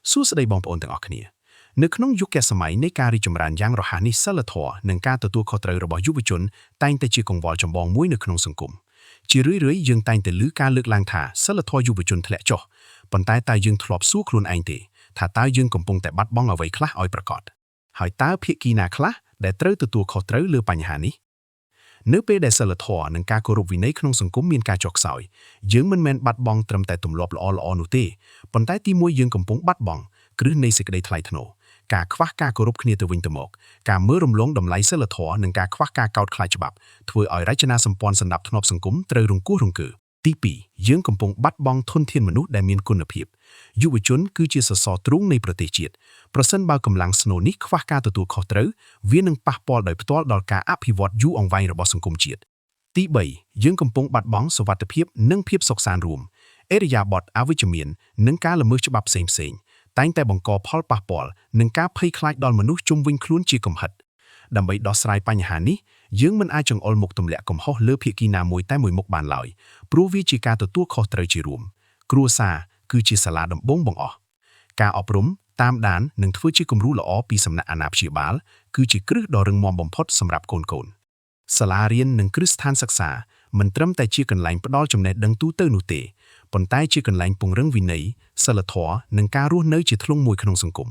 សួស្តីបងប្អូនទាំងអស់គ្នានៅក្នុងយុគសម័យនៃការរីកចម្រើនយ៉ាងរហ័សនេះសិលធម៌និងការទទួលខុសត្រូវរបស់យុវជនតែងតែជាកង្វល់ចម្បងមួយនៅក្នុងសង្គមជារឿយៗយើងតែងតែឮការលើកឡើងថាសិលធម៌យុវជនធ្លាក់ចុះប៉ុន្តែតើយើងធ្លាប់សួរខ្លួនឯងទេថាតើយើងកំពុងតែបាត់បង់អ្វីខ្លះឲ្យប្រកបហើយតើភាគីណាខ្លះដែលត្រូវទទួលខុសត្រូវលើបញ្ហានេះនៅពេលដែលសិលធម៌និងការគោរពវិន័យក្នុងសង្គមមានការចុះខ្សោយយើងមិនមែនបាត់បង់ត្រឹមតែទម្លាប់ល្អៗនោះទេប៉ុន្តែទីមួយយើងកំពុងបាត់បង់គ្រឹះនៃសេចក្តីថ្លៃថ្នូរការខ្វះការគោរពគ្នាទៅវិញទៅមកការមើលរំលងតម្លៃសិលធម៌និងការខ្វះការកោតខ្លាចច្បាប់ធ្វើឲ្យរចនាសម្ព័ន្ធសណ្ដាប់ធ្នាប់សង្គមត្រូវរង្គោះរង្គើទី2យើងកំពុងបាត់បង់ធនធានមនុស្សដែលមានគុណភាពយុវជនគឺជាសសរទ្រូងនៃប្រទេសជាតិប្រសិនបើកម្លាំងស្នូលនេះខ្វះការទទួលខុសត្រូវវានឹងប៉ះពាល់ដោយផ្ទាល់ដល់ការអភិវឌ្ឍយូរអង្វែងរបស់សង្គមជាតិទី3យើងកំពុងបាត់បង់សុវត្ថិភាពនិងភាពសុខសាន្តរួមឥរិយាបថអវិជ្ជមាននិងការល្មើសច្បាប់ផ្សេងៗតែងតែបង្កផលប៉ះពាល់និងការភ័យខ្លាចដល់មនុស្សជុំវិញខ្លួនជាកំហិតដើម្បីដោះស្រាយបញ្ហានេះយើងមិនអាចចង្អុលមុខទម្លាក់កំហុសលើភាគីណាមួយតែមួយមុខបានឡើយព្រោះវាជាការទទួលខុសត្រូវជារួមគ្រួសារគឺជាសាលាដំបូងបង្អស់ការអប់រំតាមដាននិងធ្វើជាគំរូល្អពីសំណាក់អាណាព្យាបាលគឺជាគ្រឹះដ៏រឹងមាំបំផុតសម្រាប់កូនៗសាលារៀននិងគ្រឹះស្ថានសិក្សាមិនត្រឹមតែជាកន្លែងផ្ដល់ចំណេះដឹងទូទៅនោះទេប៉ុន្តែជាកន្លែងពង្រឹងវិន័យសិលធម៌និងការរស់នៅជាធ្លុងមួយក្នុងសង្គម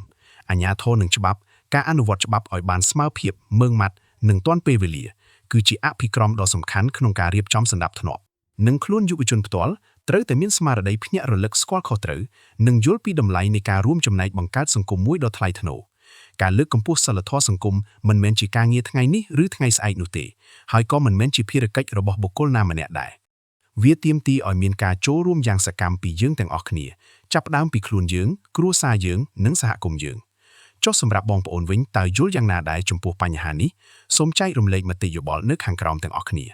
អាជ្ញាធរនិងច្បាប់ការអនុវត្តច្បាប់ឲ្យបានស្មើភាពម៉ឺងម៉ាត់និងទាន់ពេលវេលាគឺជាអភិក្រមដ៏សំខាន់ក្នុងការរៀបចំសណ្ដាប់ធ្នាប់និងខ្លួនយុវជនផ្ទាល់ត្រូវតែមានស្មារតីភ្ញាក់រលឹកស្គាល់ខុសត្រូវនិងយល់ពីតម្លៃនៃការរួមចំណែកបង្កើតសង្គមមួយដ៏ថ្លៃថ្នូរការលើកកម្ពស់សិលធម៌សង្គមមិនមែនជាការងារថ្ងៃនេះឬថ្ងៃស្អែកនោះទេហើយក៏មិនមែនជាភារកិច្ចរបស់បុគ្គលណាម្នាក់ដែរវាទាមទារឲ្យមានការចូលរួមយ៉ាងសកម្មពីយើងទាំងអស់គ្នាចាប់ផ្ដើមពីខ្លួនយើងគ្រួសារយើងនិងសហគមន៍យើងចុះសម្រាប់បងប្អូនវិញតើយល់យ៉ាងណាដែរចំពោះបញ្ហានេះសូមចែករំលែកមតិយោបល់នៅខាងក្រោមទាំងអស់គ្នា